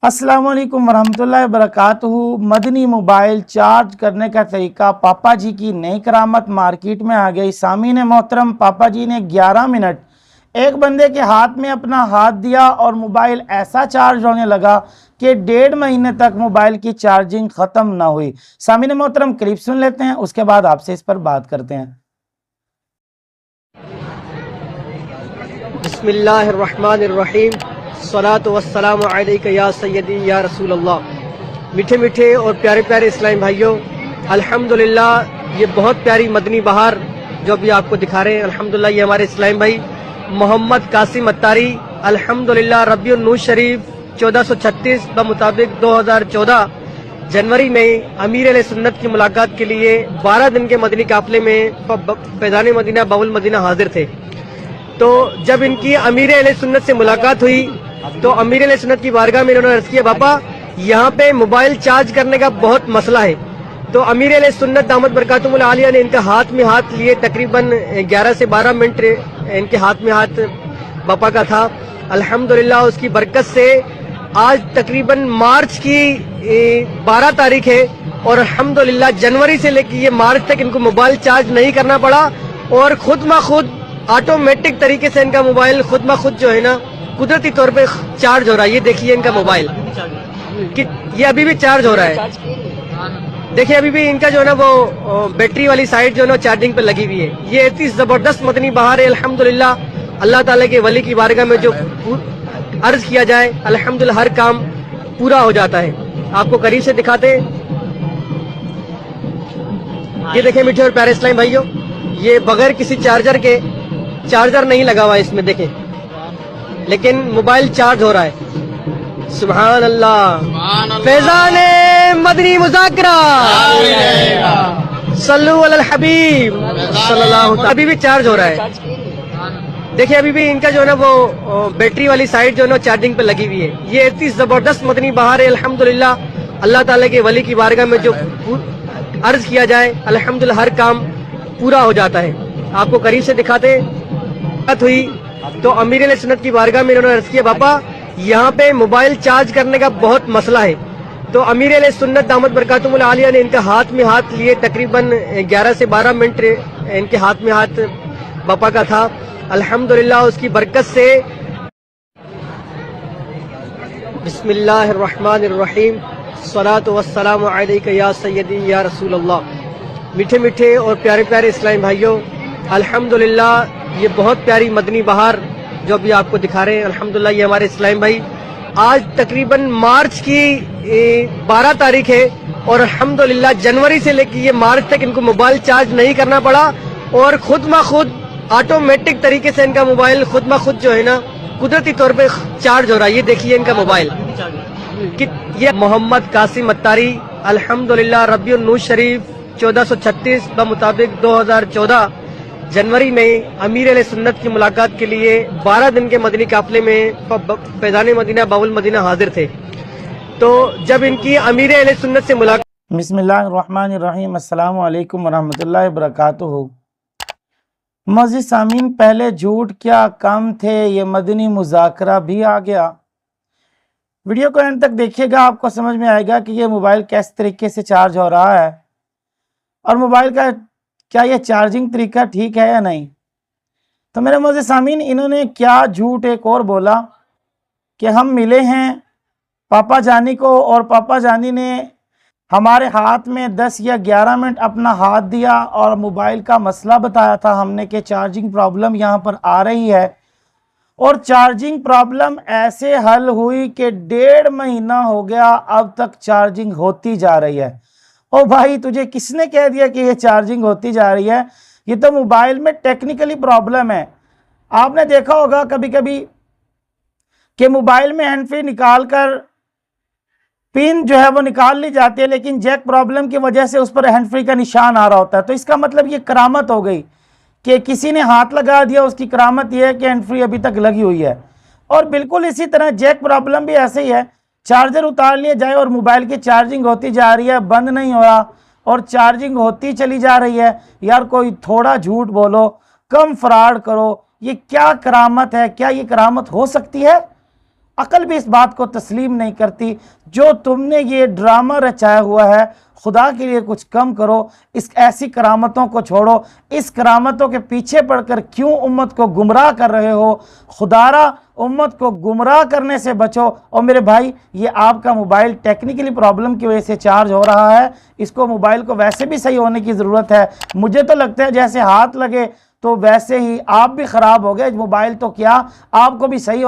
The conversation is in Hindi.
अस्सलाम वालेकुम वरहमतुल्लाहि वबरकातुहू। मदनी मोबाइल चार्ज करने का तरीका, पापा जी की नई करामत मार्केट में आ गई। सामीन मोहतरम, पापा जी ने 11 मिनट एक बंदे के हाथ में अपना हाथ दिया और मोबाइल ऐसा चार्ज होने लगा कि 1.5 महीने तक मोबाइल की चार्जिंग ख़त्म ना हुई। सामीन मोहतरम, क्लिप सुन लेते हैं, उसके बाद आपसे इस पर बात करते हैं। बिस्मिल्लाहिर्रहमानिर्रहीम, सलातु वस्सलामु अलैका या सय्यदी या रसूल अल्लाह। मीठे मीठे और प्यारे प्यारे इस्लामी भाइयों, अल्हम्दुलिल्लाह ये बहुत प्यारी मदनी बहार जो अभी आपको दिखा रहे हैं, अल्हम्दुलिल्लाह ये हमारे इस्लामी भाई मोहम्मद कासिम अत्तारी अल्हम्दुलिल्लाह रबिउन नूर शरीफ 1436 मुताबिक 2014 जनवरी में अमीर अहले सुन्नत की मुलाकात के लिए 12 दिन के मदनी काफिले में फैज़ान मदीना बाबुल मदीना हाजिर थे। तो जब इनकी अमीर अहले सुन्नत से मुलाकात हुई तो अमीर अहले सुन्नत की बारगाह में इन्होंने अर्ज किया, बापा यहाँ पे मोबाइल चार्ज करने का बहुत मसला है। तो अमीर अहले सुन्नत दामत बरकातुहुल आलिया ने इनके हाथ में हाथ लिए, तकरीबन 11 से 12 मिनट इनके हाथ में हाथ बापा का था। अल्हम्दुलिल्लाह उसकी बरकत से आज तकरीबन मार्च की 12 तारीख है और अल्हम्दुलिल्लाह जनवरी से लेकर ये मार्च तक इनको मोबाइल चार्ज नहीं करना पड़ा और खुद ब खुद ऑटोमेटिक तरीके से इनका मोबाइल खुद ब खुद जो है ना कुदरती तौर पे चार्ज हो रहा है। ये देखिए इनका मोबाइल कि ये अभी भी चार्ज हो रहा है। देखिए अभी भी इनका जो है ना वो बैटरी वाली साइड जो है ना चार्जिंग पे लगी हुई है। ये इतनी जबरदस्त मदनी बहार है। अल्हम्दुलिल्लाह अल्लाह ताला के वली की बारगाह में जो अर्ज किया जाए अल्हम्दुलिल्लाह हर काम पूरा हो जाता है। आपको करीब से दिखाते हैं। ये देखिए मीठे और प्यारे इस्लामी भाइयों, ये बगैर किसी चार्जर के, चार्जर नहीं लगा हुआ है इसमें देखें, लेकिन मोबाइल चार्ज हो रहा है। सुभान अल्लाह। फैज़ाने मदनी मुज़ाकरा सल्लु अलल हबीब सल्लल्लाहु। अभी भी चार्ज हो रहा है। देखिए अभी भी इनका जो है ना वो बैटरी वाली साइड जो है ना चार्जिंग पे लगी हुई है। ये इतनी जबरदस्त मदनी बहार है। अल्हम्दुलिल्लाह अल्लाह ताला के वली की बारगाह में जो अर्ज किया जाए अल्हम्दुलिल्लाह हर काम पूरा हो जाता है। आपको करीब से दिखाते हुई तो अमीर अहले सुन्नत की बारगाह में इन्होंने अर्ज किया, बापा यहाँ पे मोबाइल चार्ज करने का बहुत मसला है। तो अमीर अहले सुन्नत दामत बरकातुहुल आलिया ने इनके हाथ में हाथ लिए, तकरीबन 11 से 12 मिनट इनके हाथ में हाथ बापा का था। अल्हम्दुलिल्लाह उसकी बरकत से बिस्मिल्लाहिर्रहमानिर्रहीम, सलातु वस्सलामु अलैका या सय्यदी या रसूल अल्लाह। मीठे मीठे और प्यारे प्यारे इस्लामी भाइयों, अल्हम्दुलिल्लाह ये बहुत प्यारी मदनी बहार जो अभी आपको दिखा रहे हैं, अल्हम्दुलिल्लाह ये हमारे इस्लामी भाई आज तकरीबन मार्च की 12 तारीख है और अल्हम्दुलिल्लाह जनवरी से लेकर ये मार्च तक इनको मोबाइल चार्ज नहीं करना पड़ा और खुद ब खुद ऑटोमेटिक तरीके से इनका मोबाइल खुद ब खुद जो है ना कुदरती तौर पे चार्ज हो रहा है। ये देखिए इनका मोबाइल कि ये मोहम्मद कासिम अत्तारी अल्हम्दुलिल्लाह रबिउन नूर शरीफ 1436 मुताबिक 2014 जनवरी में अमीर अहले सुन्नत की मुलाकात के लिए 12 दिन के मदनी काफिले में फैज़ान मदीना बाबुल मदीना हाजिर थे। तो जब इनकी अमीर अहले सुन्नत से मुलाकात। बिस्मिल्लाहिर्रहमानिर्रहीम, अस्सलामु अलैकुम वरहमतुल्लाहि वबरकातुहू। मौजूद सामीन, पहले झूठ क्या कम थे, ये मदनी मुज़ाकरा भी आ गया। वीडियो को एंड तक देखिएगा, आपको समझ में आएगा कि ये मोबाइल किस तरीके से चार्ज हो रहा है और मोबाइल का क्या ये चार्जिंग तरीका ठीक है या नहीं। तो मेरे मौजूद सामीन, इन्होंने क्या झूठ एक और बोला कि हम मिले हैं पापा जानी को और पापा जानी ने हमारे हाथ में 10 या 11 मिनट अपना हाथ दिया और मोबाइल का मसला बताया था हमने कि चार्जिंग प्रॉब्लम यहाँ पर आ रही है और चार्जिंग प्रॉब्लम ऐसे हल हुई कि 1.5 महीना हो गया, अब तक चार्जिंग होती जा रही है। ओ भाई, तुझे किसने कह दिया कि ये चार्जिंग होती जा रही है? ये तो मोबाइल में टेक्निकली प्रॉब्लम है। आपने देखा होगा कभी कभी कि मोबाइल में हैंड फ्री निकाल कर पिन जो है वो निकाल ली जाती है, लेकिन जैक प्रॉब्लम की वजह से उस पर हैंड फ्री का निशान आ रहा होता है। तो इसका मतलब ये करामत हो गई कि किसी ने हाथ लगा दिया, उसकी करामत ये है कि हैंड फ्री अभी तक लगी हुई है। और बिल्कुल इसी तरह जैक प्रॉब्लम भी ऐसे ही है। चार्जर उतार लिया जाए और मोबाइल की चार्जिंग होती जा रही है, बंद नहीं हो रहा और चार्जिंग होती चली जा रही है। यार कोई थोड़ा झूठ बोलो, कम फ्रॉड करो। ये क्या करामत है? क्या ये करामत हो सकती है? अकल भी इस बात को तस्लीम नहीं करती। जो तुमने ये ड्रामा रचाया हुआ है, खुदा के लिए कुछ कम करो, इस ऐसी करामतों को छोड़ो, इस करामतों के पीछे पड़कर क्यों उम्मत को गुमराह कर रहे हो? खुदारा उम्मत को गुमराह करने से बचो। और मेरे भाई, ये आपका मोबाइल टेक्निकली प्रॉब्लम की वजह से चार्ज हो रहा है, इसको मोबाइल को वैसे भी सही होने की ज़रूरत है। मुझे तो लगता है जैसे हाथ लगे तो वैसे ही आप भी ख़राब हो गए। मोबाइल तो क्या, आपको भी सही